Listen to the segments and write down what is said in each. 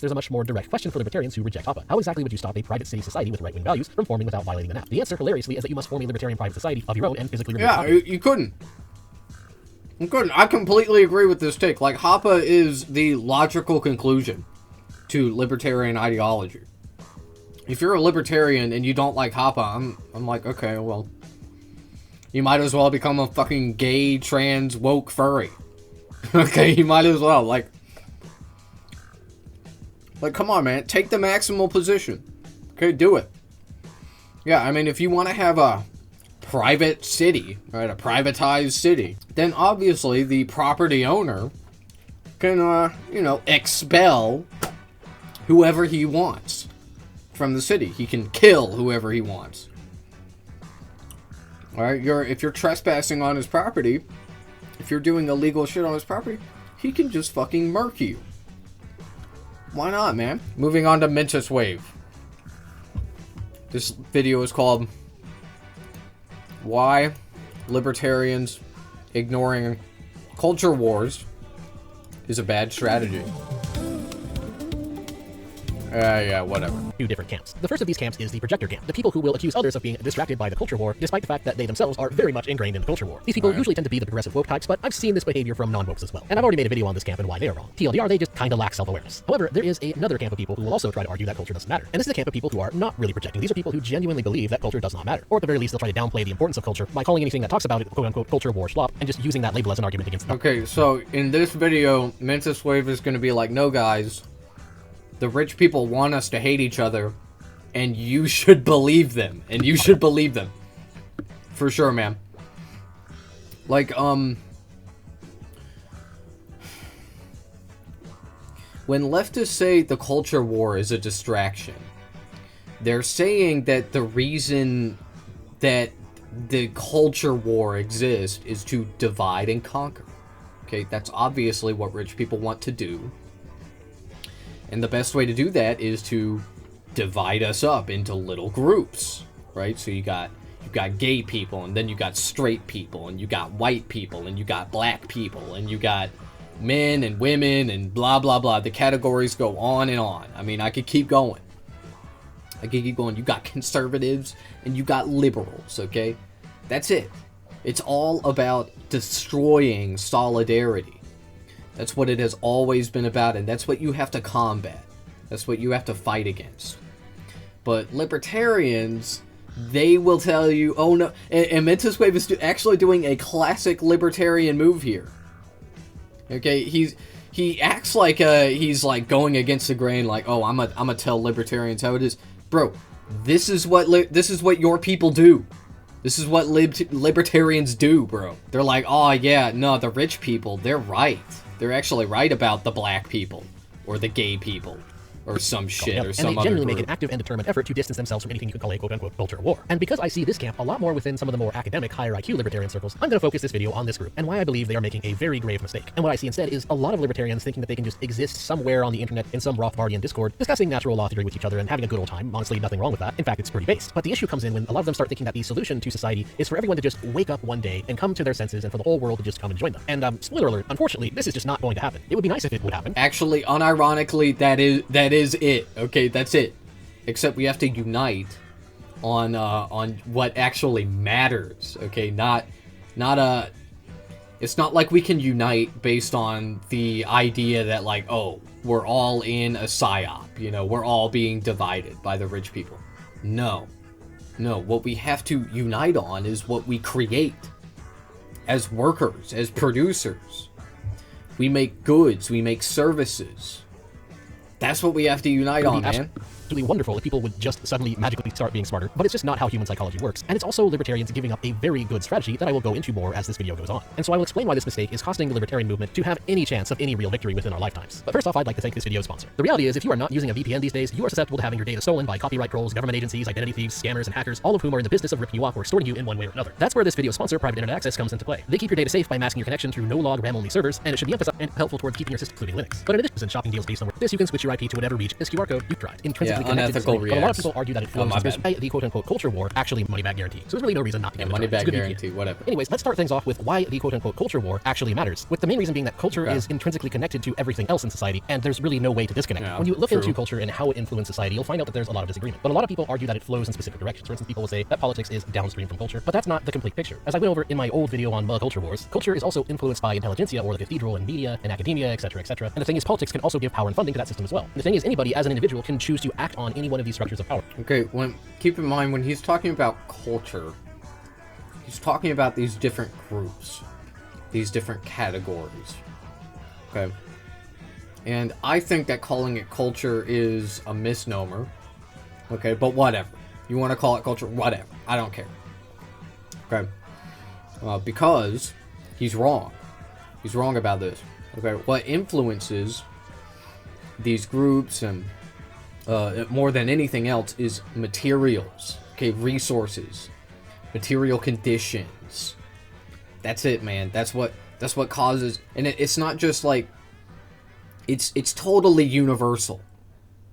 there's a much more direct question for libertarians who reject HAPA. How exactly would you stop a private city society with right-wing values from forming without violating the NAP? The answer, hilariously, is that you must form a libertarian private society of your own and physically remove HAPA. You couldn't. You couldn't. I completely agree with this take. Like, HAPA is the logical conclusion to libertarian ideology. If you're a libertarian and you don't like HAPA, I'm like, okay, well, you might as well become a fucking gay, trans, woke furry. Okay, you might as well. Like, come on, man. Take the maximal position. Okay, do it. Yeah, I mean, if you want to have a private city, right, a privatized city, then obviously the property owner can, you know, expel whoever he wants from the city. He can kill whoever he wants. Alright, if you're trespassing on his property, if you're doing illegal shit on his property, he can just fucking murk you. Why not, man? Moving on to Mentis Wave. This video is called Why Libertarians Ignoring Culture Wars is a Bad Strategy. Yeah, whatever. Two different camps. The first of these camps is the projector camp, the people who will accuse others of being distracted by the culture war, despite the fact that they themselves are very much ingrained in the culture war. These people usually tend to be the progressive woke types, but I've seen this behavior from non-wokes as well. And I've already made a video on this camp and why they are wrong. TLDR, they just kinda lack self-awareness. However, there is another camp of people who will also try to argue that culture doesn't matter. And this is a camp of people who are not really projecting. These are people who genuinely believe that culture does not matter. Or at the very least, they'll try to downplay the importance of culture by calling anything that talks about it, quote-unquote, culture war schlop, and just using that label as an argument against them. Okay, so in this video, Mentis Wave is gonna be like, no guys, the rich people want us to hate each other, and you should believe them. And you should believe them. For sure, man. Like, when leftists say the culture war is a distraction, they're saying that the reason that the culture war exists is to divide and conquer. Okay, that's obviously what rich people want to do. And the best way to do that is to divide us up into little groups, right? So you got gay people, and then you got straight people, and you got white people, and you got black people, and you got men and women, and blah, blah, blah. The categories go on and on. I mean, I could keep going. You got conservatives, and you got liberals, okay? That's it. It's all about destroying solidarity. That's what it has always been about, and that's what you have to combat. That's what you have to fight against. But libertarians, they will tell you, oh no, and Mentis Wave is actually doing a classic libertarian move here. Okay, he acts like he's like going against the grain, like, oh, I'm gonna tell libertarians how it is. Bro, this is what your people do. This is what libertarians do, bro. They're like, oh yeah, no, the rich people, they're right. They're actually right about the black people, or the gay people, or some shit, or some other group. And they generally make an active and determined effort to distance themselves from anything you could call a quote-unquote culture war. And because I see this camp a lot more within some of the more academic, higher IQ libertarian circles, I'm going to focus this video on this group, and why I believe they are making a very grave mistake. And what I see instead is a lot of libertarians thinking that they can just exist somewhere on the internet in some Rothbardian Discord, discussing natural law theory with each other and having a good old time. Honestly, nothing wrong with that. In fact, it's pretty based. But the issue comes in when a lot of them start thinking that the solution to society is for everyone to just wake up one day and come to their senses and for the whole world to just come and join them. And spoiler alert, unfortunately, this is just not going to happen. It would be nice if it would happen. Actually, unironically, that is it. Okay, that's it. Except we have to unite on what actually matters. Okay, it's not like we can unite based on the idea that, like, oh, we're all in a psyop, you know, we're all being divided by the rich people. No, what we have to unite on is what we create as workers, as producers. We make goods, we make services. That's what we have to unite on, man. Absolutely wonderful if people would just suddenly magically start being smarter, but it's just not how human psychology works. And it's also libertarians giving up a very good strategy that I will go into more as this video goes on. And so I will explain why this mistake is costing the libertarian movement to have any chance of any real victory within our lifetimes. But first off, I'd like to thank this video's sponsor. The reality is, if you are not using a VPN these days, you are susceptible to having your data stolen by copyright trolls, government agencies, identity thieves, scammers, and hackers, all of whom are in the business of ripping you off or extorting you in one way or another. That's where this video's sponsor, Private Internet Access, comes into play. They keep your data safe by masking your connection through no-log RAM-only servers, and it should be emphasized and helpful towards keeping your system including Linux. But in addition to shopping deals based on this, you can switch your IP to whatever reach this QR code you've tried. Intrinsic intrinsically connected to unethical society. But a lot of reacts. people argue that it flows my because bad. the quote-unquote culture war actually money back guarantee. So there's really no reason not to give it a Money try. It's back a good guarantee, whatever. Anyways, let's start things off with why the quote-unquote culture war actually matters. With the main reason being that culture is intrinsically connected to everything else in society, and there's really no way to disconnect. Yeah, when you look true. into culture and how it influences society, you'll find out that there's a lot of disagreement. But a lot of people argue that it flows in specific directions. For instance, people will say that politics is downstream from culture, but that's not the complete picture. As I went over in my old video on culture wars, culture is also influenced by intelligentsia, or the cathedral, and media, and academia, etc., etc. And the thing is, politics can also give power and funding to that system as well. And the thing is, anybody as an individual can choose to act on any one of these structures of power. Okay, keep in mind, when he's talking about culture, he's talking about these different groups, these different categories. Okay? And I think that calling it culture is a misnomer. Okay, but whatever. You want to call it culture? Whatever. I don't care. Okay? Because he's wrong. He's wrong about this. Okay? What influences these groups and more than anything else is materials. Okay? Resources. Material conditions. That's it, man. That's what causes... And it's not just like... It's totally universal.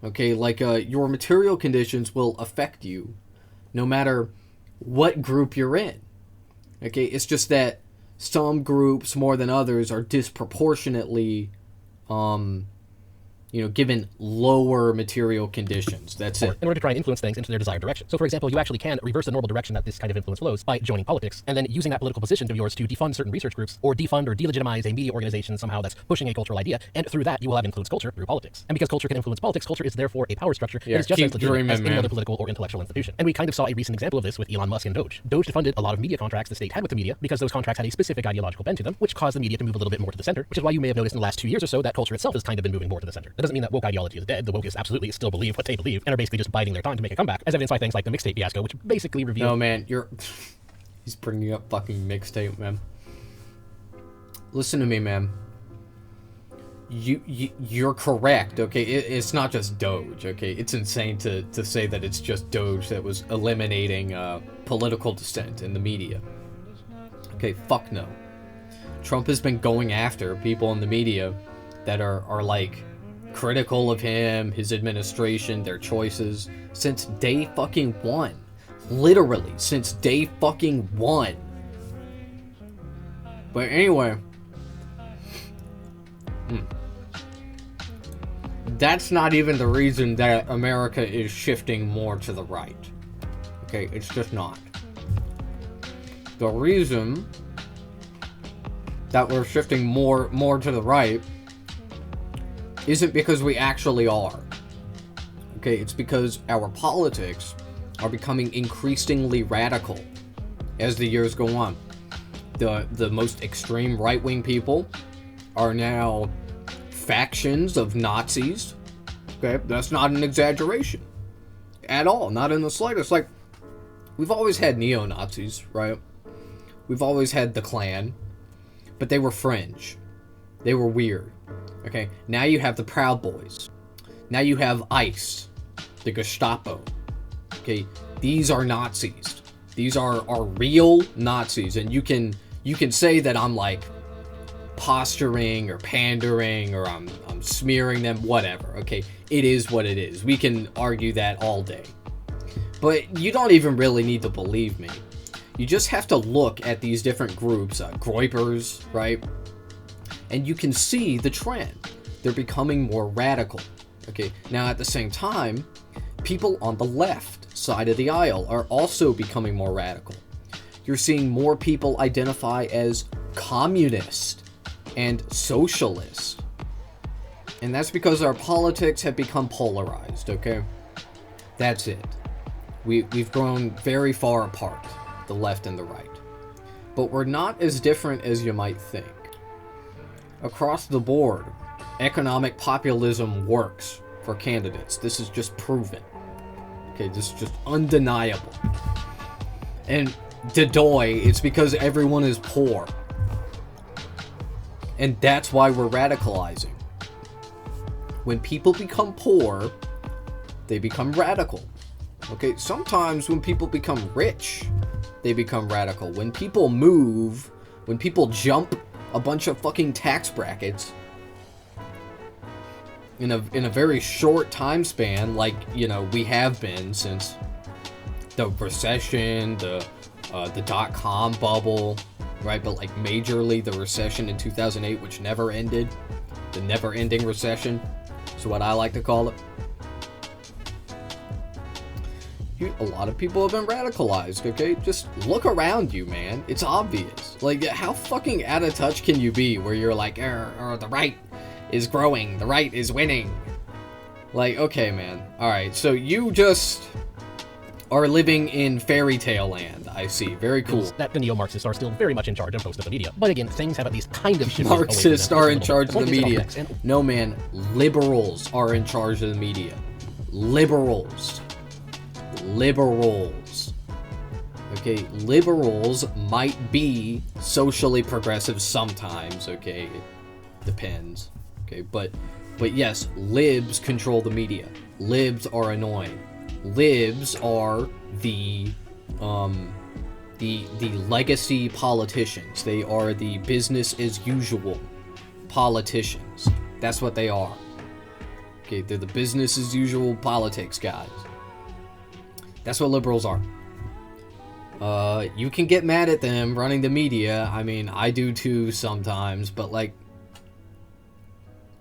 Okay, like, your material conditions will affect you no matter what group you're in. Okay, it's just that some groups more than others are disproportionately, given lower material conditions. That's it. In order to try and influence things into their desired direction. So, for example, you actually can reverse the normal direction that this kind of influence flows by joining politics, and then using that political position of yours to defund certain research groups, or defund or delegitimize a media organization somehow that's pushing a cultural idea, and through that, you will have influenced culture through politics. And because culture can influence politics, culture is therefore a power structure that is just as legitimate as any other political or intellectual institution. And we kind of saw a recent example of this with Elon Musk and Doge. Doge defunded a lot of media contracts the state had with the media because those contracts had a specific ideological bent to them, which caused the media to move a little bit more to the center, which is why you may have noticed in the last 2 years or so that culture itself has kind of been moving more to the center. That doesn't mean that woke ideology is dead. The woke is absolutely still believe what they believe and are basically just biding their time to make a comeback, as evidenced by things like the mixtape fiasco, which basically revealed... No, man, he's bringing up fucking mixtape, man. Listen to me, man. You're correct, okay? It's not just Doge, okay? It's insane to say that it's just Doge that was eliminating political dissent in the media. Okay, fuck no. Trump has been going after people in the media that are like... critical of him, his administration, their choices, since day fucking one. Literally, since day fucking one. But anyway, that's not even the reason that America is shifting more to the right. Okay, it's just not. The reason that we're shifting more to the right isn't because we actually are. Okay, it's because our politics are becoming increasingly radical as the years go on. The most extreme right-wing people are now factions of Nazis. Okay, that's not an exaggeration at all, not in the slightest. Like, we've always had neo-Nazis, right? We've always had the Klan, but they were fringe. They were weird. Okay, now you have the Proud Boys. Now you have ICE, the Gestapo. Okay, these are Nazis. These are real Nazis, and you can say that I'm like posturing or pandering or I'm smearing them, whatever. Okay, it is what it is. We can argue that all day. But you don't even really need to believe me. You just have to look at these different groups, Groypers, right? And you can see the trend. They're becoming more radical. Okay, now at the same time, people on the left side of the aisle are also becoming more radical. You're seeing more people identify as communist and socialist. And that's because our politics have become polarized, okay? That's it. We've grown very far apart, the left and the right. But we're not as different as you might think. Across the board, economic populism works for candidates. This is just proven. Okay, this is just undeniable. And Dedoy, it's because everyone is poor. And that's why we're radicalizing. When people become poor, they become radical. Okay, sometimes when people become rich, they become radical. When people move, when people jump a bunch of fucking tax brackets, in a very short time span, like, you know, we have been since the recession, the dot-com bubble, right? But like majorly the recession in 2008, which never ended, the never-ending recession is what I like to call it. A lot of people have been radicalized, okay? Just look around you, man. It's obvious. Like, how fucking out of touch can you be where you're like, the right is growing, the right is winning? Like, okay, man. Alright, so you just are living in fairy tale land, I see. Very cool. That the neo-Marxists are still very much in charge of most of the media. But again, things have at least kind of shifted Marxists are in charge of the media. media. No, man. Liberals are in charge of the media. Liberals. Okay, liberals might be socially progressive sometimes, okay, it depends, okay, but yes, libs control the media. Libs are annoying. Libs are the legacy politicians. They are the business as usual politicians. That's what they are. Okay, they're the business as usual politics guys. That's what liberals are. You can get mad at them running the media. I mean, I do too sometimes, but like,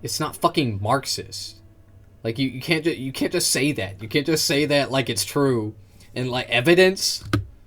it's not fucking Marxist. Like, you can't just say that. You can't just say that like it's true. And like, evidence?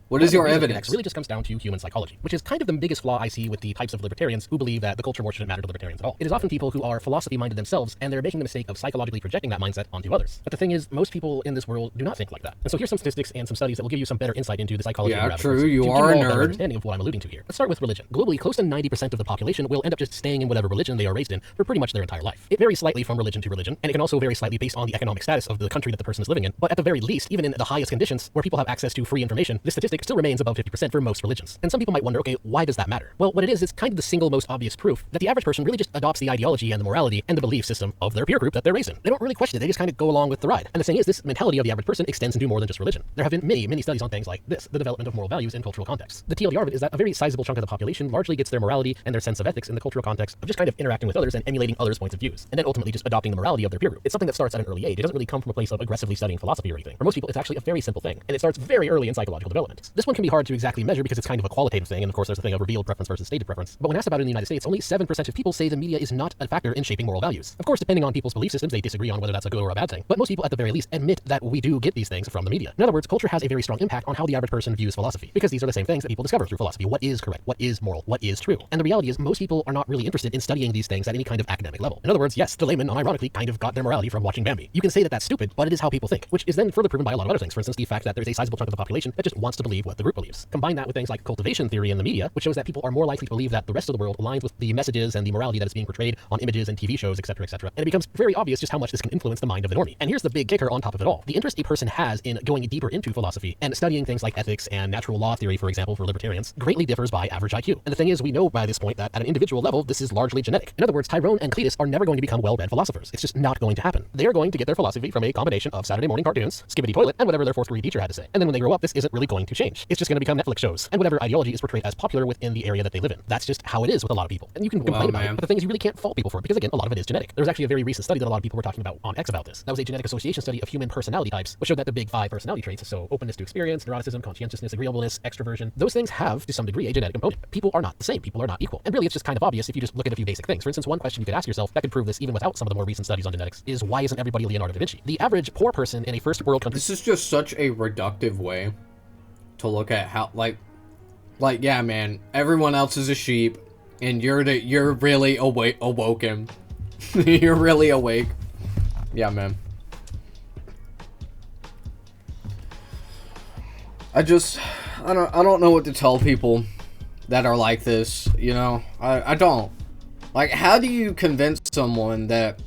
What is your evidence? It really just comes down to human psychology, which is kind of the biggest flaw I see with the types of libertarians who believe that the culture war shouldn't matter to libertarians at all. It is often people who are philosophy-minded themselves, and they're making the mistake of psychologically projecting that mindset onto others. But the thing is, most people in this world do not think like that. And so here's some statistics and some studies that will give you some better insight into the psychology of rabbit holes. Yeah, true. You are a nerd. Understanding of what I'm alluding to here. Let's start with religion. Globally, close to 90% of the population will end up just staying in whatever religion they are raised in for pretty much their entire life. It varies slightly from religion to religion, and it can also vary slightly based on the economic status of the country that the person is living in. But at the very least, even in the highest conditions where people have access to free information, this statistic still remains above 50% for most religions. And some people might wonder, okay, why does that matter? Well, what it is, it's kind of the single most obvious proof that the average person really just adopts the ideology and the morality and the belief system of their peer group that they're raised in. They don't really question it, they just kind of go along with the ride. And the thing is, this mentality of the average person extends into more than just religion. There have been many studies on things like this, the development of moral values in cultural contexts. The TLDR of it is that a very sizable chunk of the population largely gets their morality and their sense of ethics in the cultural context of just kind of interacting with others and emulating others' points of views, and then ultimately just adopting the morality of their peer group. It's something that starts at an early age. It doesn't really come from a place of aggressively studying philosophy or anything. For most people, it's actually a very simple thing, and it starts very early in psychological development. This one can be hard to exactly measure because it's kind of a qualitative thing, and of course there's the thing of revealed preference versus stated preference. But when asked about it in the United States, only 7% of people say the media is not a factor in shaping moral values. Of course, depending on people's belief systems, they disagree on whether that's a good or a bad thing. But most people, at the very least, admit that we do get these things from the media. In other words, culture has a very strong impact on how the average person views philosophy, because these are the same things that people discover through philosophy. What is correct? What is moral? What is true? And the reality is, most people are not really interested in studying these things at any kind of academic level. In other words, yes, the layman unironically kind of got their morality from watching Bambi. You can say that that's stupid, but it is how people think, which is then further proven by a lot of other things. For instance, the fact that there's a sizable chunk of the population that just wants to believe what the group believes. Combine that with things like cultivation theory in the media, which shows that people are more likely to believe that the rest of the world aligns with the messages and the morality that is being portrayed on images and TV shows, etc., etc. And it becomes very obvious just how much this can influence the mind of the normie. And here's the big kicker on top of it all. The interest a person has in going deeper into philosophy and studying things like ethics and natural law theory, for example, for libertarians, greatly differs by average IQ. And the thing is, we know by this point that at an individual level, this is largely genetic. In other words, Tyrone and Cletus are never going to become well-read philosophers. It's just not going to happen. They are going to get their philosophy from a combination of Saturday morning cartoons, Skibbity Toilet, and whatever their fourth grade teacher had to say. And then when they grow up, this isn't really going to change. It's just going to become Netflix shows and whatever ideology is portrayed as popular within the area that they live in. That's just how it is with a lot of people. And you can complain about it, but the thing is, you really can't fault people for it, because again, a lot of it is genetic. There was actually a very recent study that a lot of people were talking about on X about this. That was a genetic association study of human personality types, which showed that the big 5 personality traits, so openness to experience, neuroticism, conscientiousness, agreeableness, extroversion, those things have, to some degree, a genetic component. People are not the same. People are not equal. And really, it's just kind of obvious if you just look at a few basic things. For instance, one question you could ask yourself that could prove this even without some of the more recent studies on genetics is, why isn't everybody Leonardo da Vinci? The average poor person in a first world country... This is just such a reductive way to look at how, like, yeah, man, everyone else is a sheep, and you're really awoken. You're really awake. Yeah, man. I don't know what to tell people that are like this, you know? I don't. Like, how do you convince someone that,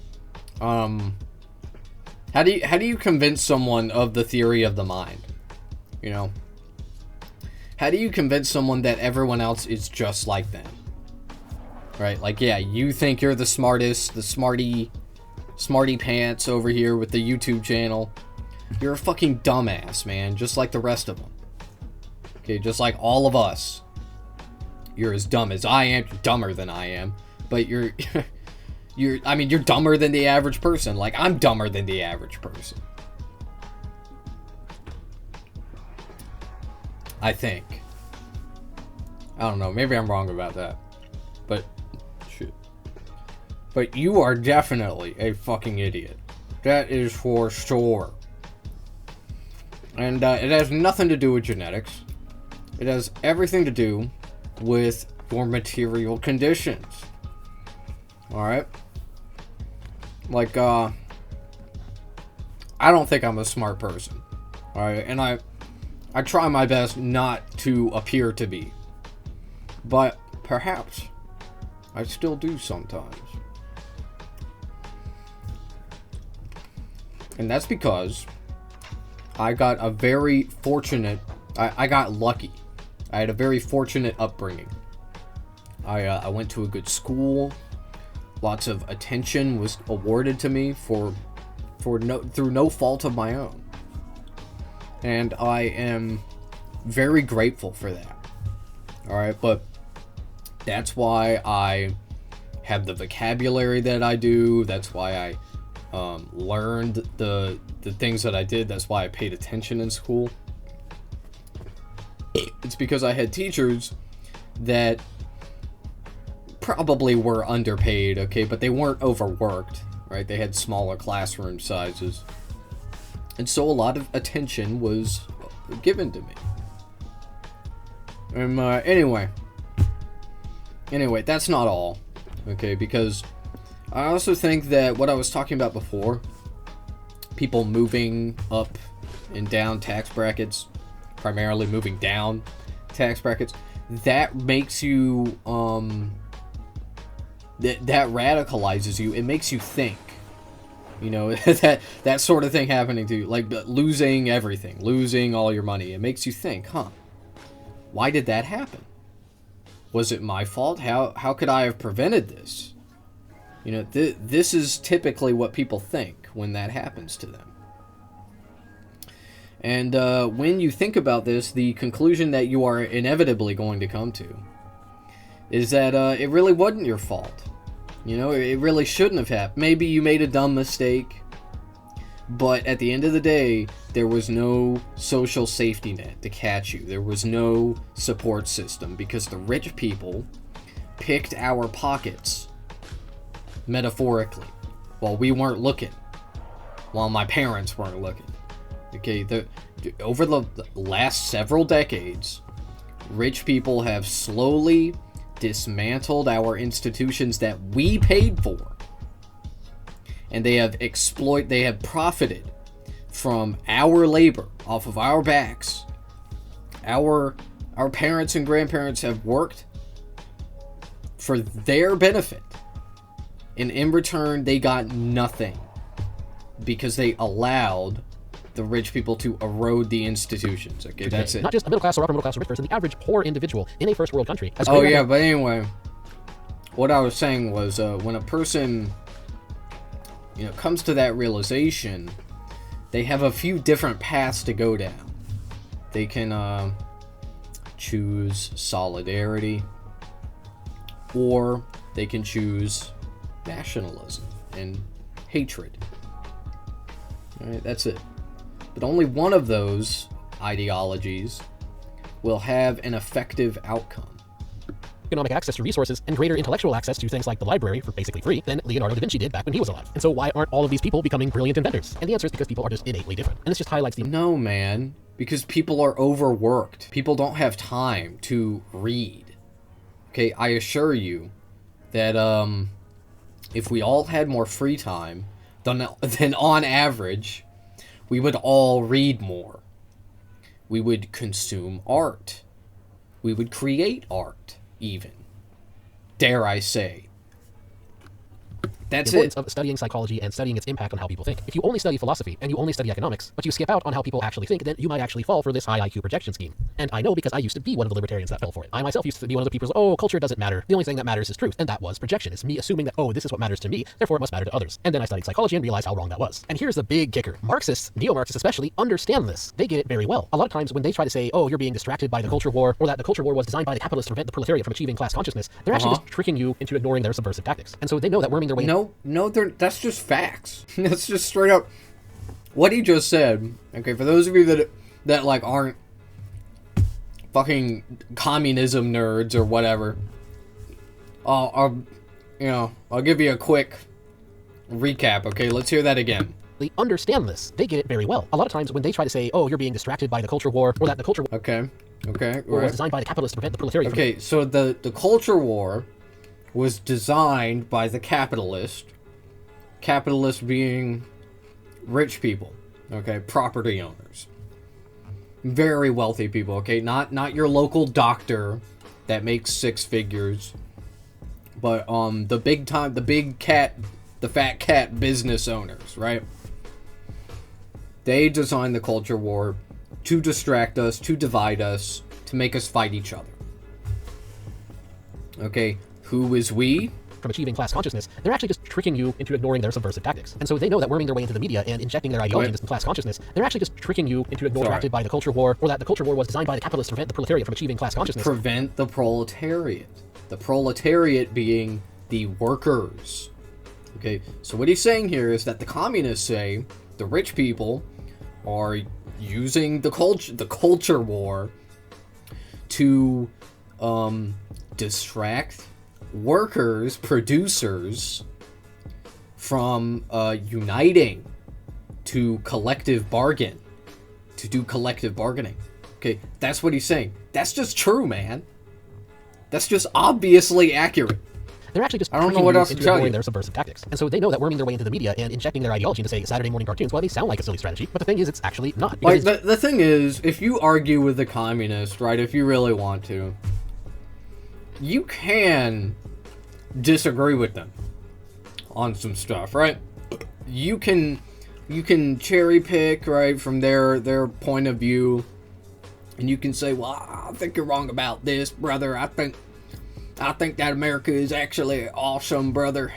how do you convince someone of the theory of the mind? You know? How do you convince someone that everyone else is just like them? Right? Like, yeah, you think you're the smartest, the smarty pants over here with the YouTube channel. You're a fucking dumbass, man, just like the rest of them. Okay, just like all of us. You're as dumb as I am, you're dumber than I am, but you're you're dumber than the average person. Like, I'm dumber than the average person. I think. I don't know. Maybe I'm wrong about that. But, shit. But you are definitely a fucking idiot. That is for sure. And it has nothing to do with genetics. It has everything to do with your material conditions. Alright? Like, I don't think I'm a smart person. Alright? And I try my best not to appear to be. But perhaps I still do sometimes. And that's because I got a very fortunate... I got lucky. I had a very fortunate upbringing. I went to a good school. Lots of attention was awarded to me through no fault of my own. And I am very grateful for that. Alright, but that's why I have the vocabulary that I do. That's why I learned the things that I did. That's why I paid attention in school. It's because I had teachers that probably were underpaid, okay, but they weren't overworked, right? They had smaller classroom sizes. And so a lot of attention was given to me. Anyway, that's not all, okay, because I also think that what I was talking about before, people moving up and down tax brackets, primarily moving down tax brackets, that makes you, that radicalizes you. It makes you think, you know, that sort of thing happening to you, like losing everything, losing all your money. It makes you think, why did that happen? Was it my fault? How could I have prevented this? You know, this is typically what people think when that happens to them. And when you think about this, the conclusion that you are inevitably going to come to is that it really wasn't your fault. You know, it really shouldn't have happened. Maybe you made a dumb mistake, but at the end of the day, there was no social safety net to catch you. There was no support system because the rich people picked our pockets, metaphorically, while we weren't looking, while my parents weren't looking. Okay, over the last several decades, rich people have slowly dismantled our institutions that we paid for. And they have profited from our labor, off of our backs. Our parents and grandparents have worked for their benefit. And in return, they got nothing. Because they allowed the rich people to erode the institutions. Okay, that's it. Not just a middle class or upper middle class or rich person, the average poor individual in a first world country. But anyway, what I was saying was when a person, you know, comes to that realization, they have a few different paths to go down. They can choose solidarity, or they can choose nationalism and hatred. All right, that's it. But only one of those ideologies will have an effective outcome. Economic access to resources and greater intellectual access to things like the library for basically free than Leonardo da Vinci did back when he was alive. And so why aren't all of these people becoming brilliant inventors? And the answer is because people are just innately different. And this just highlights the... No, man. Because people are overworked. People don't have time to read. Okay, I assure you that if we all had more free time, then on average, we would all read more. We would consume art. We would create art, even. Dare I say. That's the importance of studying psychology and studying its impact on how people think. If you only study philosophy and you only study economics, but you skip out on how people actually think, then you might actually fall for this high IQ projection scheme. And I know because I used to be one of the libertarians that fell for it. I myself used to be one of the people who, culture doesn't matter. The only thing that matters is truth. And that was projection. It's me assuming that, this is what matters to me, therefore it must matter to others. And then I studied psychology and realized how wrong that was. And here's the big kicker. Marxists, neo-Marxists especially, understand this. They get it very well. A lot of times when they try to say, you're being distracted by the culture war, or that the culture war was designed by the capitalists to prevent the proletariat from achieving class consciousness, they're actually just tricking you into ignoring their subversive tactics. And so they know that worming their way... No, that's just facts. That's just straight up what he just said. Okay, for those of you that like aren't fucking communism nerds or whatever, I'll give you a quick recap. Okay, let's hear that again. They understand this. They get it very well. A lot of times when they try to say, oh, you're being distracted by the culture war, or that the culture war was designed by the capitalists to prevent the proletariat. Okay, so the culture war was designed by the capitalists being rich people, okay, property owners, very wealthy people, okay, not your local doctor that makes six figures, but the fat cat business owners, right? They designed the culture war to distract us, to divide us, to make us fight each other. Okay, who is we? From achieving class consciousness, they're actually just tricking you into ignoring their subversive tactics. And so they know that worming their way into the media and injecting their ideology into class consciousness, they're actually just tricking you into ignoring distracted by the culture war, or that the culture war was designed by the capitalists to prevent the proletariat from achieving class consciousness. Prevent the proletariat. The proletariat being the workers. Okay, so what he's saying here is that the communists say the rich people are using the culture war to distract workers, producers, from uniting to collective bargain, to do collective bargaining. Okay, that's what he's saying. That's just true, man. That's just obviously accurate. They're actually just I don't know what else to tell you. Their subversive tactics. And so they know that worming their way into the media and injecting their ideology into, say, Saturday morning cartoons, well, they sound like a silly strategy, but the thing is, it's actually not. Like, the thing is, if you argue with the communist, right, if you really want to, you can disagree with them on some stuff, right? You can cherry pick, right, from their point of view, and you can say, well, I think you're wrong about this, brother. I think that America is actually awesome, brother.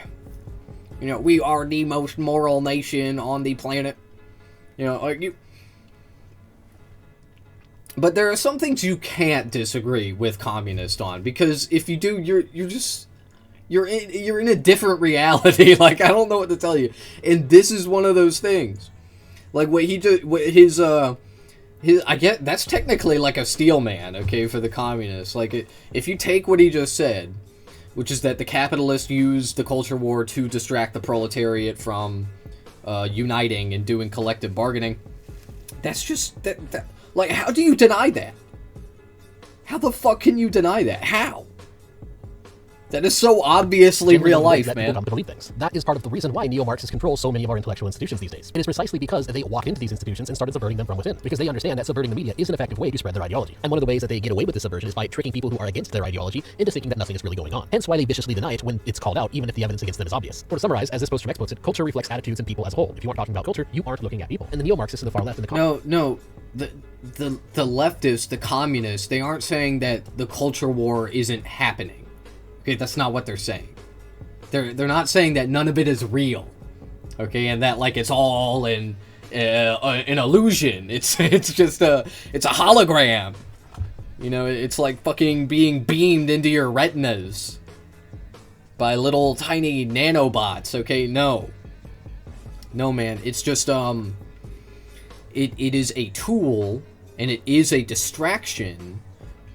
You know, we are the most moral nation on the planet. You know, like you. But there are some things you can't disagree with communists on, because if you do, you're in a different reality. Like, I don't know what to tell you. And this is one of those things. Like what he did, I get that's technically like a steel man, okay, for the communists. Like, if you take what he just said, which is that the capitalists used the culture war to distract the proletariat from uniting and doing collective bargaining, that's just that. Like, how do you deny that? How the fuck can you deny that? How? That is so obviously real life, man. Come to believe things. That is part of the reason why neo-Marxists control so many of our intellectual institutions these days. It is precisely because they walked into these institutions and started subverting them from within, because they understand that subverting the media is an effective way to spread their ideology. And one of the ways that they get away with this subversion is by tricking people who are against their ideology into thinking that nothing is really going on. Hence why they viciously deny it when it's called out, even if the evidence against them is obvious. Or to summarize, as this post from X puts it, culture reflects attitudes and people as a whole. If you aren't talking about culture, you aren't looking at people. And the neo-Marxists to the far left and the No. The leftists, the communists, they aren't saying that the culture war isn't happening. Okay, that's not what they're saying. They're not saying that none of it is real. Okay, and that like it's all an illusion. It's just a hologram. You know, it's like fucking being beamed into your retinas by little tiny nanobots. Okay, no, man, it's just it is a tool, and it is a distraction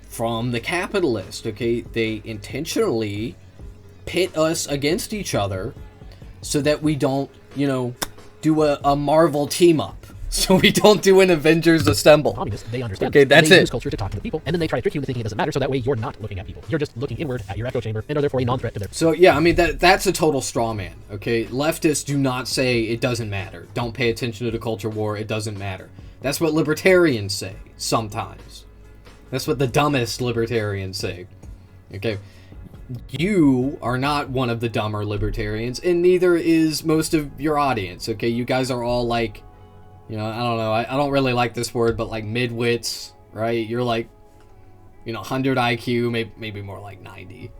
from the capitalist. Okay, they intentionally pit us against each other so that we don't, do a Marvel team up. So we don't do an Avengers Assemble. Communists, they understand. Okay, that's it. They use culture to talk to the people, and then they try to trick you into thinking it doesn't matter, so that way you're not looking at people. You're just looking inward at your echo chamber, and are therefore a non-threat to their... So, yeah, I mean, that's a total straw man, okay? Leftists do not say it doesn't matter. Don't pay attention to the culture war, it doesn't matter. That's what libertarians say, sometimes. That's what the dumbest libertarians say, okay? You are not one of the dumber libertarians, and neither is most of your audience, okay? You guys are all like, I don't know, I don't really like this word, but like midwits, right? You're like, 100 IQ, maybe more like 90.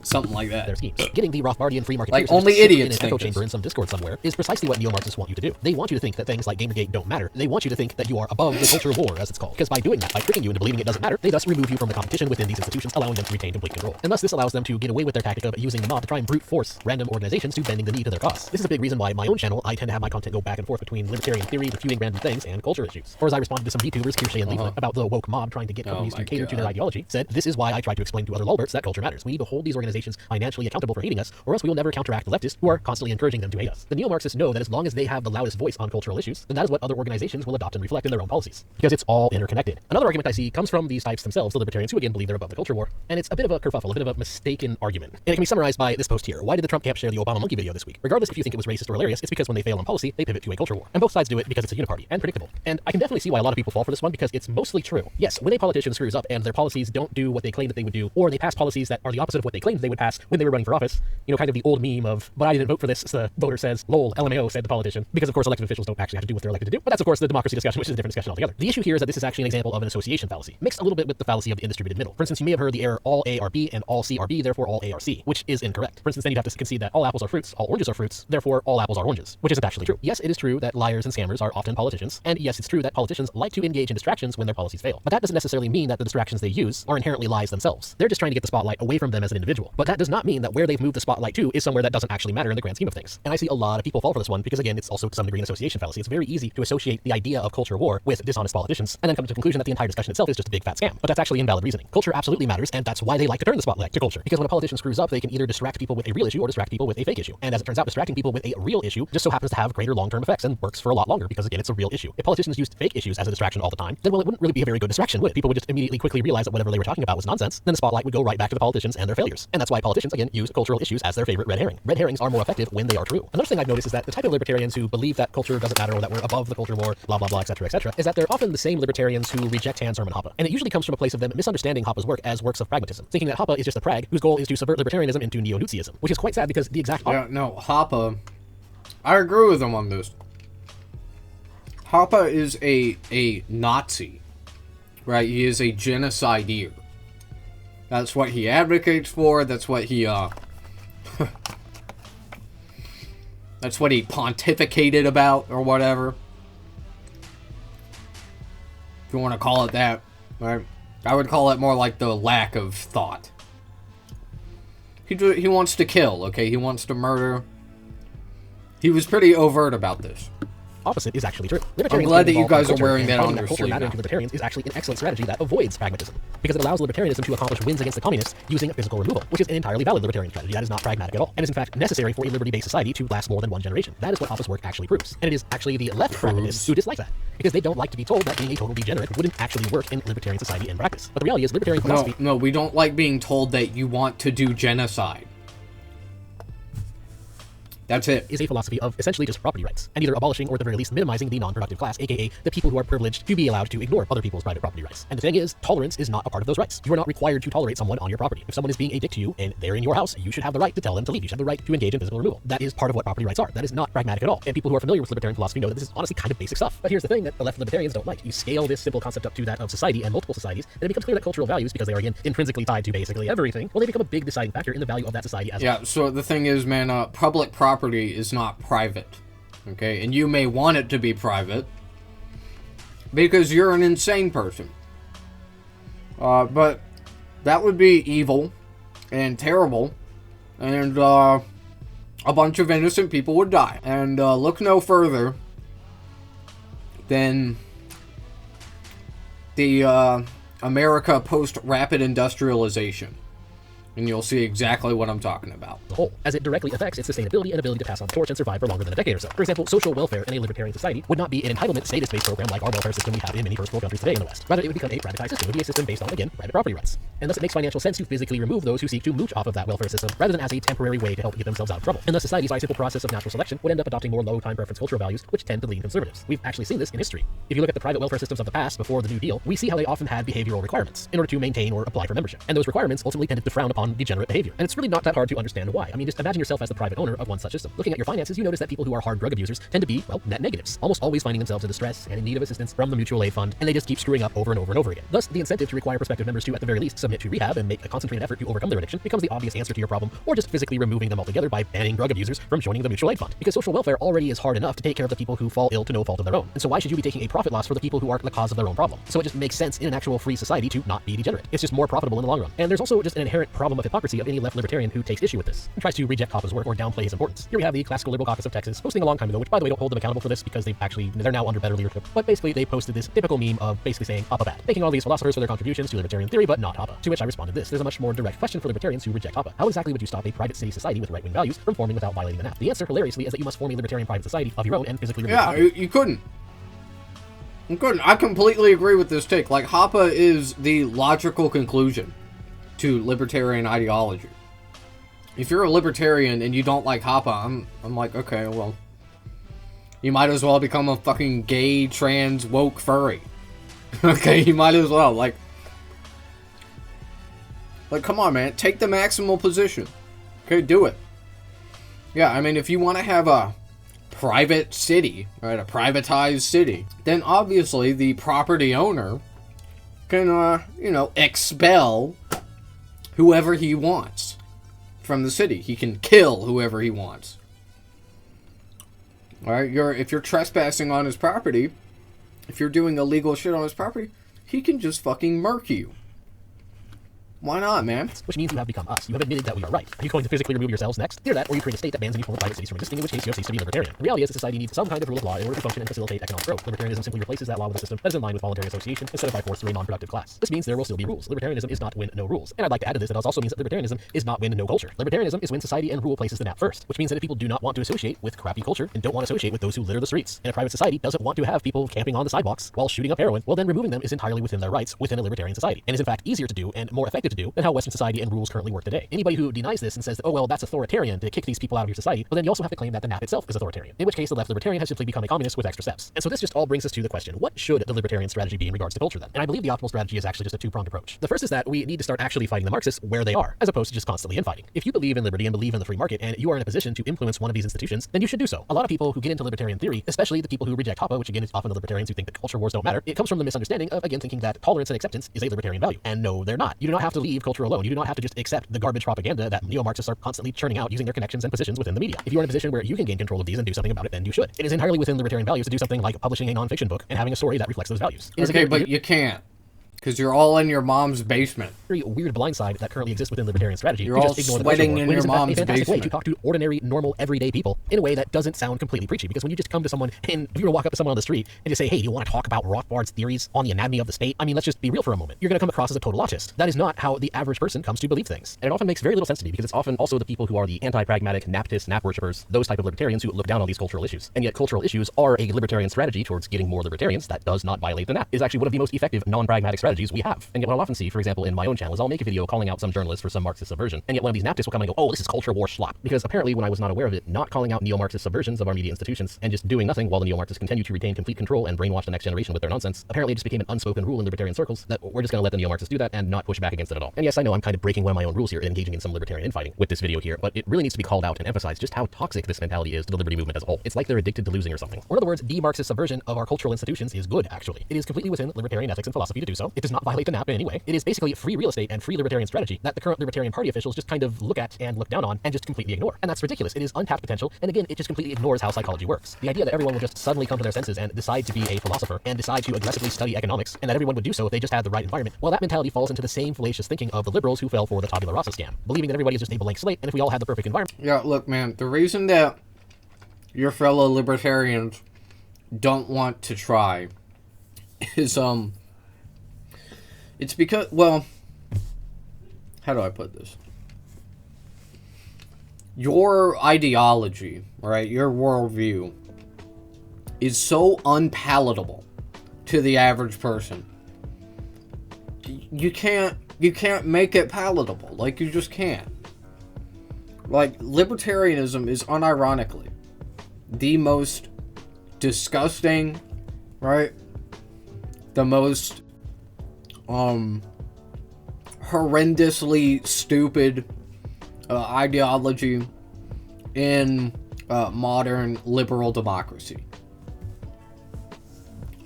Something like that. their schemes. Getting the Rothbardian free market Like, fears to only just sit idiots in an think echo this. chamber in some Discord somewhere is precisely what neo-Marxists want you to do. They want you to think that things like Gamergate don't matter. They want you to think that you are above the culture war, as it's called. Because by doing that, by tricking you into believing it doesn't matter, they thus remove you from the competition within these institutions, allowing them to retain complete control. And thus this allows them to get away with their tactic of using the mob to try and brute force random organizations to bending the knee to their cause. This is a big reason why my own channel, I tend to have my content go back and forth between libertarian theory, refuting random things, and culture issues. Or as I responded to some VTubers, Kirsche and Leaflet, about the woke mob trying to get companies to cater to their ideology, said, this is why I try to explain to other lulberts that culture matters. We need to hold these organizations financially accountable for hating us, or else we will never counteract the leftists who are constantly encouraging them to hate us. The neo-Marxists know that as long as they have the loudest voice on cultural issues, then that is what other organizations will adopt and reflect in their own policies. Because it's all interconnected. Another argument I see comes from these types themselves, the libertarians who again believe they're above the culture war, and it's a bit of a kerfuffle, a bit of a mistaken argument. And it can be summarized by this post here. Why did the Trump camp share the Obama monkey video this week? Regardless if you think it was racist or hilarious, it's because when they fail on policy, they pivot to a culture war. And both sides do it because it's a uniparty and predictable. And I can definitely see why a lot of people fall for this one because it's mostly true. Yes, when a politician screws up and their policies don't do what they claim that they would do, or they pass policies that are the opposite of what they claimed they would pass when they were running for office, you know, kind of the old meme of, but I didn't vote for this, so the voter says, lol, LMAO, said the politician, because of course elected officials don't actually have to do what they're elected to do. But that's of course the democracy discussion, which is a different discussion altogether. The issue here is that this is actually an example of an association fallacy, mixed a little bit with the fallacy of the indistributed middle. For instance, you may have heard the error all A are B and all C are B, therefore all A are C, which is incorrect. For instance, then you'd have to concede that all apples are fruits, all oranges are fruits, therefore all apples are oranges, which isn't actually true. Yes, it is true that liars and scammers are often politicians, and yes, it's true that politicians like to engage in distractions when their policies fail. But that doesn't necessarily mean that the distractions they use are inherently lies themselves. They're just trying to get the spotlight away from them as an individual. But that does not mean that where they've moved the spotlight to is somewhere that doesn't actually matter in the grand scheme of things. And I see a lot of people fall for this one because again, it's also to some degree an association fallacy. It's very easy to associate the idea of culture war with dishonest politicians and then come to the conclusion that the entire discussion itself is just a big fat scam. But that's actually invalid reasoning. Culture absolutely matters, and that's why they like to turn the spotlight to culture. Because when a politician screws up, they can either distract people with a real issue or distract people with a fake issue. And as it turns out, distracting people with a real issue just so happens to have greater long-term effects and works for a lot longer because again, it's a real issue. If politicians used fake issues as a distraction all the time, then well, it wouldn't really be a very good distraction, would it? People would just immediately quickly realize that whatever they were talking about was nonsense. Then the spotlight would go right back to the politicians and their failures. And that's why politicians again use cultural issues as their favorite red herring. Red herrings are more effective when they are true. Another thing I've noticed is that the type of libertarians who believe that culture doesn't matter or that we're above the culture war, blah blah blah, etc., is that they're often the same libertarians who reject Hans Hermann Hoppe. And it usually comes from a place of them misunderstanding Hoppe's work as works of pragmatism, thinking that Hoppe is just a prag whose goal is to subvert libertarianism into neo-Nazism, which is quite sad because the exact Yeah, no, Hoppe, I agree with him on this. Hoppe is a Nazi, right? He is a genocideer. That's what he advocates for. That's what he that's what he pontificated about, or whatever. If you want to call it that, right? I would call it more like the lack of thought. He wants to kill, okay? He wants to murder. He was pretty overt about this. Opposite is actually true. I'm glad that you guys are wearing that on your stream now. Libertarians is actually an excellent strategy that avoids pragmatism, because it allows libertarianism to accomplish wins against the communists using physical removal, which is an entirely valid libertarian strategy that is not pragmatic at all, and is in fact necessary for a liberty-based society to last more than one generation. That is what Hoppe's work actually proves. And it is actually the left pragmatists who dislike that, because they don't like to be told that being a total degenerate wouldn't actually work in libertarian society in practice. But the reality is libertarian philosophy... No, we don't like being told that you want to do genocide. That's it. Is a philosophy of essentially just property rights, and either abolishing or at the very least minimizing the non-productive class, aka the people who are privileged to be allowed to ignore other people's private property rights. And the thing is, tolerance is not a part of those rights. You are not required to tolerate someone on your property. If someone is being a dick to you and they're in your house, you should have the right to tell them to leave. You should have the right to engage in physical removal. That is part of what property rights are. That is not pragmatic at all. And people who are familiar with libertarian philosophy know that this is honestly kind of basic stuff. But here's the thing that the left libertarians don't like. You scale this simple concept up to that of society and multiple societies, and it becomes clear that cultural values, because they are again intrinsically tied to basically everything, well, they become a big deciding factor in the value of that society as well. Yeah, so the thing is, man, public property is not private, okay? And you may want it to be private because you're an insane person. But that would be evil and terrible, and a bunch of innocent people would die. And look no further than the America post-rapid industrialization. And you'll see exactly what I'm talking about. The whole, as it directly affects its sustainability and ability to pass on the torch and survive for longer than a decade or so. For example, social welfare in a libertarian society would not be an entitlement status-based program like our welfare system we have in many first world countries today in the West. Rather, it would become a privatized system. It would be a system based on, again, private property rights. And thus it makes financial sense to physically remove those who seek to mooch off of that welfare system, rather than as a temporary way to help get themselves out of trouble. And thus societies, by a simple process of natural selection, would end up adopting more low time preference cultural values, which tend to lean conservatives. We've actually seen this in history. If you look at the private welfare systems of the past before the New Deal, we see how they often had behavioral requirements in order to maintain or apply for membership. And those requirements ultimately tended to frown upon on degenerate behavior. And it's really not that hard to understand why. I mean, just imagine yourself as the private owner of one such system. Looking at your finances, you notice that people who are hard drug abusers tend to be, well, net negatives, almost always finding themselves in distress and in need of assistance from the mutual aid fund, and they just keep screwing up over and over and over again. Thus, the incentive to require prospective members to, at the very least, submit to rehab and make a concentrated effort to overcome their addiction becomes the obvious answer to your problem, or just physically removing them altogether by banning drug abusers from joining the mutual aid fund. Because social welfare already is hard enough to take care of the people who fall ill to no fault of their own. And so why should you be taking a profit loss for the people who are the cause of their own problem? So it just makes sense in an actual free society to not be degenerate. It's just more profitable in the long run. And there's also just an inherent problem of hypocrisy of any left libertarian who takes issue with this and tries to reject Hoppe's work or downplay his importance. Here we have the classical liberal caucus of Texas posting a long time ago, which by the way don't hold them accountable for this because they're now under better leadership. But basically they posted this typical meme of basically saying Hoppe bad, thanking all these philosophers for their contributions to libertarian theory, but not Hoppe. To which I responded this: there's a much more direct question for libertarians who reject Hoppe. How exactly would you stop a private city society with right-wing values from forming without violating the NAP? The answer, hilariously, is that you must form a libertarian private society of your own and physically remove Hoppe. You couldn't. You couldn't. I completely agree with this take. Like, Hoppe is the logical conclusion to libertarian ideology. If you're a libertarian and you don't like Hoppe, I'm like, okay, well, you might as well become a fucking gay, trans, woke furry. Okay, you might as well. Like, come on, man. Take the maximal position. Okay, do it. Yeah, I mean, if you want to have a private city, right, a privatized city, then obviously the property owner can, expel whoever he wants from the city. He can kill whoever he wants. All right, if you're trespassing on his property, if you're doing illegal shit on his property, he can just fucking murk you. Why not, man? Which means you have become us. You have admitted that we are right. Are you going to physically remove yourselves next? Either that, or you create a state that bans any form of private cities from existing, in which case you have ceased to be libertarian. The reality is that society needs some kind of rule of law in order to function and facilitate economic growth. Libertarianism simply replaces that law with a system that is in line with voluntary association instead of by force through a non-productive class. This means there will still be rules. Libertarianism is not when no rules. And I'd like to add to this that it also means that libertarianism is not when no culture. Libertarianism is when society and rule places the NAP first, which means that if people do not want to associate with crappy culture and don't want to associate with those who litter the streets, and a private society doesn't want to have people camping on the sidewalks while shooting up heroin, well then removing them is entirely within their rights within a libertarian society, and is in fact easier to do and more effective to do than how Western society and rules currently work today. Anybody who denies this and says that, oh well, that's authoritarian to kick these people out of your society, well then you also have to claim that the NAP itself is authoritarian, in which case the left libertarian has simply become a communist with extra steps. And so this just all brings us to the question, what should the libertarian strategy be in regards to culture then? And I believe the optimal strategy is actually just a two-pronged approach. The first is that we need to start actually fighting the Marxists where they are, as opposed to just constantly infighting. If you believe in liberty and believe in the free market and you are in a position to influence one of these institutions, then you should do so. A lot of people who get into libertarian theory, especially the people who reject Hoppe, which again is often the libertarians who think that culture wars don't matter, it comes from the misunderstanding of, again, thinking that tolerance and acceptance is a libertarian value. And no, they're not. You do not have to leave culture alone. You do not have to just accept the garbage propaganda that neo-Marxists are constantly churning out using their connections and positions within the media. If you're in a position where you can gain control of these and do something about it, then you should. It is entirely within libertarian values to do something like publishing a non-fiction book and having a story that reflects those values. Okay, but you can't. Because you're all in your mom's basement. Very weird blindside that currently exists within libertarian strategy. You're all sweating in your mom's basement. Way to talk to ordinary, normal, everyday people in a way that doesn't sound completely preachy. Because when you just come to someone and if you were to walk up to someone on the street and just say, hey, do you want to talk about Rothbard's theories on the anatomy of the state? I mean, let's just be real for a moment. You're going to come across as a total autist. That is not how the average person comes to believe things. And it often makes very little sense to me because it's often also the people who are the anti-pragmatic, naptists, nap worshippers, those type of libertarians who look down on these cultural issues. And yet cultural issues are a libertarian strategy towards getting more libertarians that does not violate the NAP. It is actually one of the most effective non-pragmatic strategies we have. And yet what I'll often see, for example, in my own channel, is I'll make a video calling out some journalists for some Marxist subversion, and yet one of these naptists will come and go, oh, this is culture war schlop. Because apparently when I was not aware of it, not calling out neo-Marxist subversions of our media institutions and just doing nothing while the neo-Marxists continue to retain complete control and brainwash the next generation with their nonsense, apparently it just became an unspoken rule in libertarian circles that we're just going to let the neo-Marxists do that and not push back against it at all. And yes, I know I'm kind of breaking one of my own rules here and engaging in some libertarian infighting with this video here, but it really needs to be called out and emphasized just how toxic this mentality is to the liberty movement as a whole. It's like they're addicted to losing or something. Or in other words, the Marxist subversion of our cultural institutions is good, actually. It is completely within libertarian ethics and philosophy to do so. It does not violate the NAP in any way. It is basically free real estate and free libertarian strategy that the current Libertarian Party officials just kind of look at and look down on and just completely ignore. And that's ridiculous. It is untapped potential, and again, it just completely ignores how psychology works. The idea that everyone will just suddenly come to their senses and decide to be a philosopher and decide to aggressively study economics, and that everyone would do so if they just had the right environment, well, that mentality falls into the same fallacious thinking of the liberals who fell for the tabula rasa scam, believing that everybody is just a blank slate, and if we all had the perfect environment... Yeah, look, man, the reason that your fellow libertarians don't want to try is, it's because, well, how do I put this? Your ideology, right, your worldview is so unpalatable to the average person. You can't make it palatable. Like, you just can't. Like, libertarianism is unironically the most disgusting, right? The most horrendously stupid ideology in modern liberal democracy.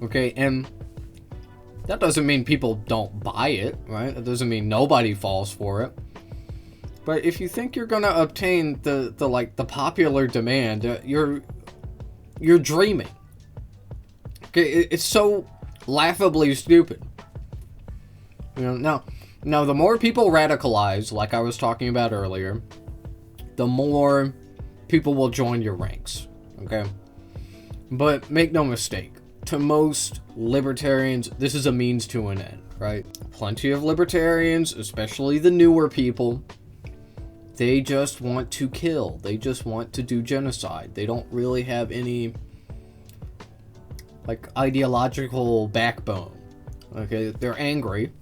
Okay, and that doesn't mean people don't buy it, right? That doesn't mean nobody falls for it. But if you think you're gonna obtain the popular demand, you're dreaming. Okay, it's so laughably stupid. You know, now the more people radicalize, like I was talking about earlier, the more people will join your ranks. Okay, but make no mistake, to most libertarians, this is a means to an end, right? Plenty of libertarians, especially the newer people, they just want to kill. They just want to do genocide. They don't really have any, like, ideological backbone. Okay, they're angry.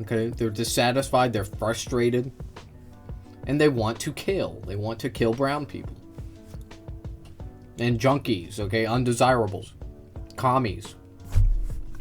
Okay, they're dissatisfied, they're frustrated, and they want to kill. They want to kill brown people. And junkies, okay, undesirables. Commies.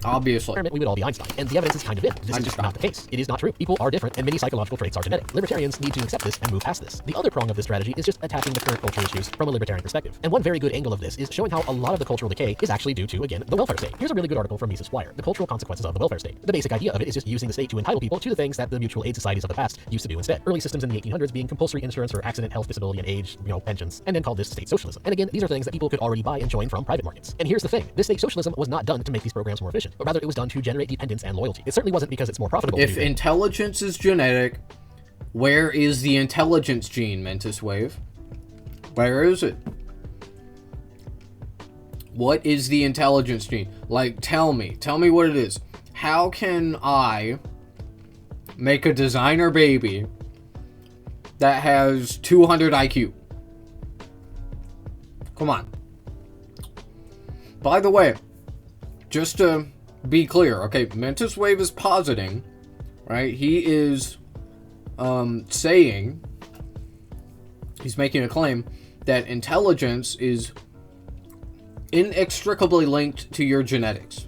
Obviously. We would all be Einstein, and the evidence is kind of in. This is just not the case. It is not true. People are different, and many psychological traits are genetic. Libertarians need to accept this and move past this. The other prong of this strategy is just attacking the current culture issues from a libertarian perspective. And one very good angle of this is showing how a lot of the cultural decay is actually due to, again, the welfare state. Here's a really good article from Mises Squire, The Cultural Consequences of the Welfare State. The basic idea of it is just using the state to entitle people to the things that the mutual aid societies of the past used to do instead. Early systems in the 1800s being compulsory insurance for accident, health, disability, and age, pensions, and then called this state socialism. And again, these are things that people could already buy and join from private markets. And here's the thing, this state socialism was not done to make these programs more efficient, but rather it was done to generate dependence and loyalty. It certainly wasn't because it's more profitable. If intelligence is genetic, where is the intelligence gene, Mentis Wave? Where is it? What is the intelligence gene? Like, tell me what it is. How can I make a designer baby that has 200 IQ? Come on. By the way, just to be clear, okay, Mentis Wave is positing, right? He is saying, he's making a claim that intelligence is inextricably linked to your genetics.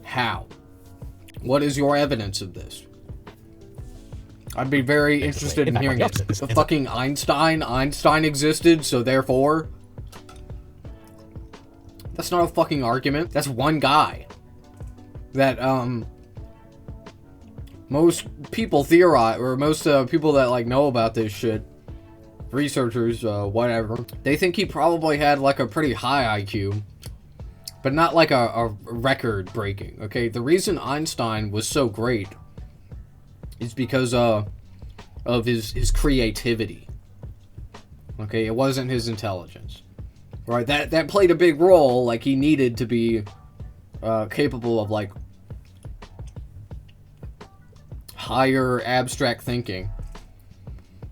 How? What is your evidence of this? I'd be very interested in hearing it. The fucking Einstein existed, so therefore... That's not a fucking argument. That's one guy that most people theorize, or most people that like know about this shit, researchers, whatever, they think he probably had like a pretty high IQ, but not like a record breaking. Okay, the reason Einstein was so great is because of his creativity. Okay, it wasn't his intelligence. Right, that played a big role. Like, he needed to be capable of like higher abstract thinking,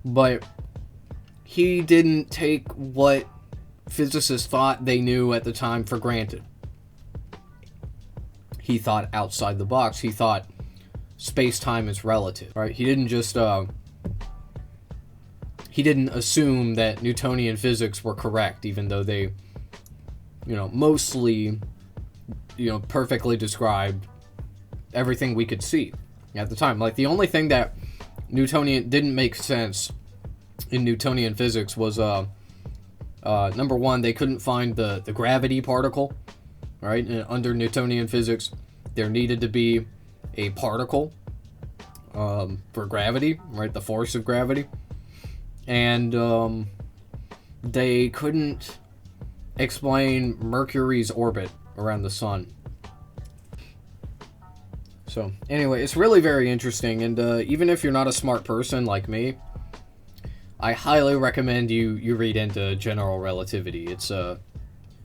but he didn't take what physicists thought they knew at the time for granted. He thought outside the box. He thought space-time is relative, right? He didn't just he didn't assume that Newtonian physics were correct, even though they, mostly, perfectly described everything we could see at the time. Like, the only thing that didn't make sense in Newtonian physics was, number one, they couldn't find the gravity particle, right? And under Newtonian physics, there needed to be a particle for gravity, right? The force of gravity. And they couldn't explain Mercury's orbit around the sun. So, anyway, it's really very interesting, and even if you're not a smart person like me, I highly recommend you read into general relativity.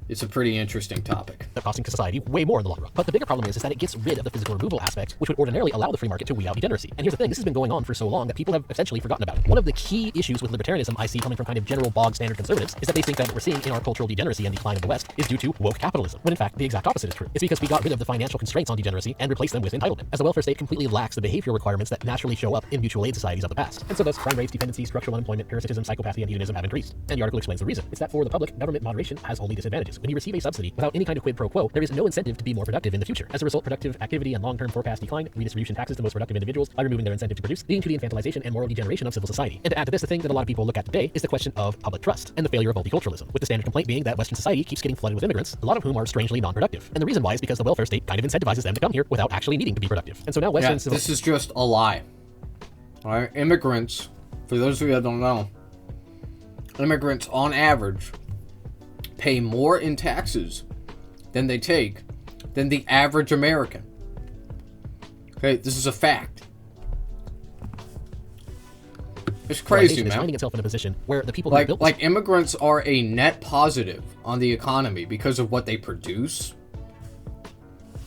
It's a pretty interesting topic. They're costing society way more in the long run. But the bigger problem is that it gets rid of the physical removal aspect, which would ordinarily allow the free market to weed out degeneracy. And here's the thing, this has been going on for so long that people have essentially forgotten about it. One of the key issues with libertarianism I see coming from kind of general bog standard conservatives is that they think that what we're seeing in our cultural degeneracy and decline of the West is due to woke capitalism, when in fact the exact opposite is true. It's because we got rid of the financial constraints on degeneracy and replaced them with entitlement, as the welfare state completely lacks the behavior requirements that naturally show up in mutual aid societies of the past. And so thus, crime rates, dependency, structural unemployment, parasitism, psychopathy, and hedonism have increased. And the article explains the reason. It's that for the public, government moderation has only disadvantages. is. When you receive a subsidy without any kind of quid pro quo, there is no incentive to be more productive in the future. As a result, productive activity and long-term forecast decline, redistribution taxes to most productive individuals by removing their incentive to produce, leading to the infantilization and moral degeneration of civil society. And to add to this, the thing that a lot of people look at today is the question of public trust and the failure of multiculturalism, with the standard complaint being that Western society keeps getting flooded with immigrants, a lot of whom are strangely non-productive. And the reason why is because the welfare state kind of incentivizes them to come here without actually needing to be productive. And so now Western civil... This is just a lie. Alright, immigrants, for those of you that don't know, immigrants on average pay more in taxes than they take than the average American. Okay, this is a fact. It's crazy, man. Is finding itself in a position where the people like immigrants are a net positive on the economy because of what they produce,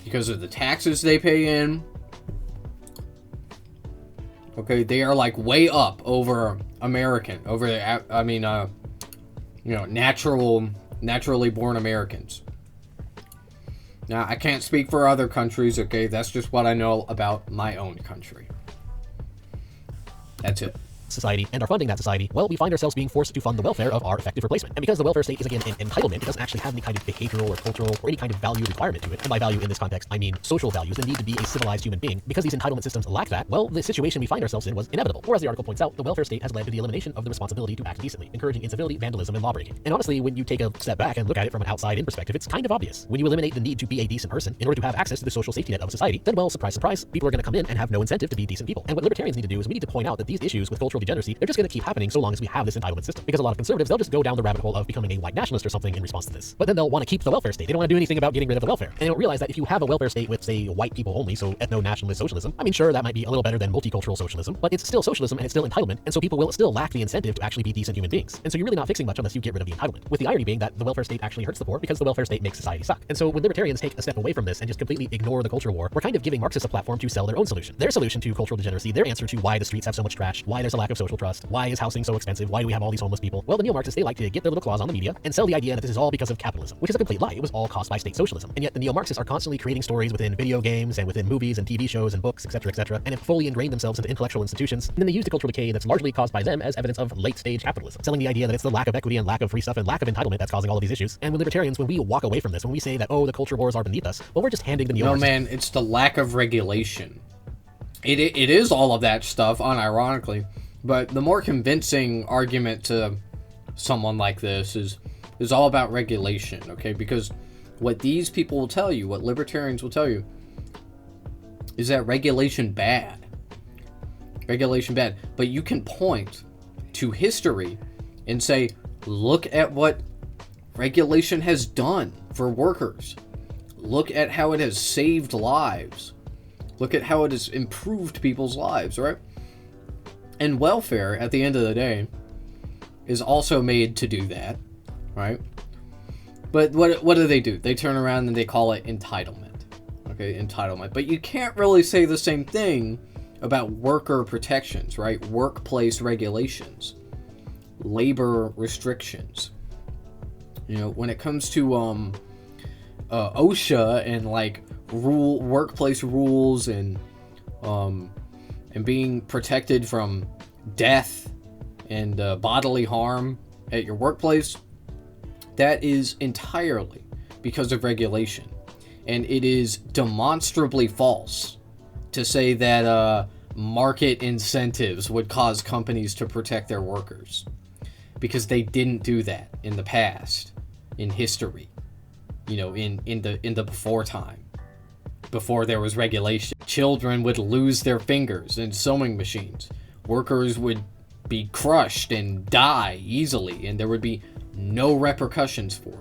because of the taxes they pay in. Okay, they are like way up over American, over the, naturally born Americans. Now, I can't speak for other countries, okay? That's just what I know about my own country. That's it. Society and are funding that society, well, we find ourselves being forced to fund the welfare of our effective replacement. And because the welfare state is, again, an entitlement, it doesn't actually have any kind of behavioral or cultural or any kind of value requirement to it. And by value in this context, I mean social values, the need to be a civilized human being. Because these entitlement systems lack that, well, the situation we find ourselves in was inevitable. Or as the article points out, the welfare state has led to the elimination of the responsibility to act decently, encouraging incivility, vandalism, and lawbreaking. And honestly, when you take a step back and look at it from an outside-in perspective, it's kind of obvious. When you eliminate the need to be a decent person in order to have access to the social safety net of society, then, well, surprise, surprise, people are going to come in and have no incentive to be decent people. And what libertarians need to do is we need to point out that these issues with cultural degeneracy, they're just going to keep happening so long as we have this entitlement system. Because a lot of conservatives, they'll just go down the rabbit hole of becoming a white nationalist or something in response to this. But then they'll want to keep the welfare state. They don't want to do anything about getting rid of the welfare. And they don't realize that if you have a welfare state with, say, white people only, so ethno-nationalist socialism, I mean, sure, that might be a little better than multicultural socialism, but it's still socialism and it's still entitlement, and so people will still lack the incentive to actually be decent human beings. And so you're really not fixing much unless you get rid of the entitlement. With the irony being that the welfare state actually hurts the poor because the welfare state makes society suck. And so when libertarians take a step away from this and just completely ignore the culture war, we're kind of giving Marxists a platform to sell their own solution. Their solution to cultural degeneracy, their answer to why the streets have so much trash, why there's a lack of social trust, why is housing so expensive, why do we have all these homeless people? Well, the neo-Marxists, they like to get their little claws on the media and sell the idea that this is all because of capitalism, which is a complete lie. It was all caused by state socialism. And yet the neo-Marxists are constantly creating stories within video games and within movies and TV shows and books, etc., and have fully ingrained themselves into intellectual institutions. And then they use the cultural decay that's largely caused by them as evidence of late-stage capitalism, selling the idea that it's the lack of equity and lack of free stuff and lack of entitlement that's causing all of these issues. And when libertarians, when we walk away from this, when we say that, oh, the culture wars are beneath us, well, we're just handing the neo-Marxists... No, man, it's the lack of regulation. It is all of that stuff, unironically. But the more convincing argument to someone like this is all about regulation, okay? Because what these people will tell you, what libertarians will tell you, is that regulation bad. Regulation bad. But you can point to history and say, look at what regulation has done for workers. Look at how it has saved lives. Look at how it has improved people's lives, right? And welfare, at the end of the day, is also made to do that, right? But what do? They turn around and they call it entitlement. Okay, entitlement. But you can't really say the same thing about worker protections, right? Workplace regulations, labor restrictions. You know, when it comes to OSHA and like workplace rules and being protected from death and bodily harm at your workplace, that is entirely because of regulation. And it is demonstrably false to say that market incentives would cause companies to protect their workers, because they didn't do that in the past, in history, you know, in the before time. Before there was regulation, children would lose their fingers in sewing machines. Workers would be crushed and die easily, and there would be no repercussions for it.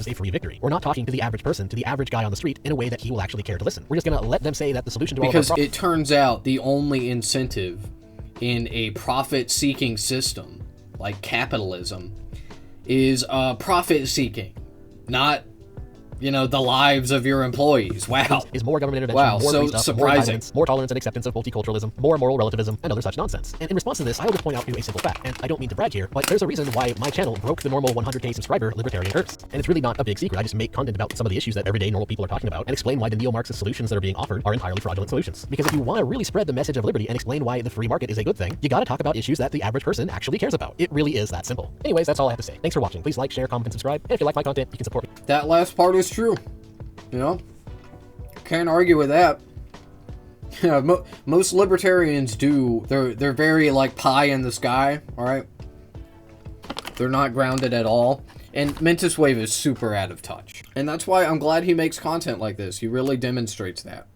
A free victory. We're not talking to the average person, to the average guy on the street, in a way that he will actually care to listen. We're just going to let them say that the solution to all of our problems... Because it turns out the only incentive in a profit-seeking system, like capitalism, is profit-seeking, not you know, the lives of your employees. Wow. Is more government intervention, Wow, more so free stuff, more surprising. entitlements, more tolerance and acceptance of multiculturalism, more moral relativism, and other such nonsense. And in response to this, I will just point out to a simple fact, and I don't mean to brag here, but there's a reason why my channel broke the normal 100k subscriber Libertarian curse. And it's really not a big secret. I just make content about some of the issues that everyday normal people are talking about and explain why the neo-Marxist solutions that are being offered are entirely fraudulent solutions. Because if you want to really spread the message of liberty and explain why the free market is a good thing, you gotta talk about issues that the average person actually cares about. It really is that simple. Anyways, that's all I have to say. Thanks for watching. Please like, share, comment, and subscribe. And if you like my content, you can support me. That last part is true. You know? Can't argue with that. Yeah, most libertarians do. They're very, like, pie in the sky, alright? They're not grounded at all. And Mentis Wave is super out of touch. And that's why I'm glad he makes content like this. He really demonstrates that.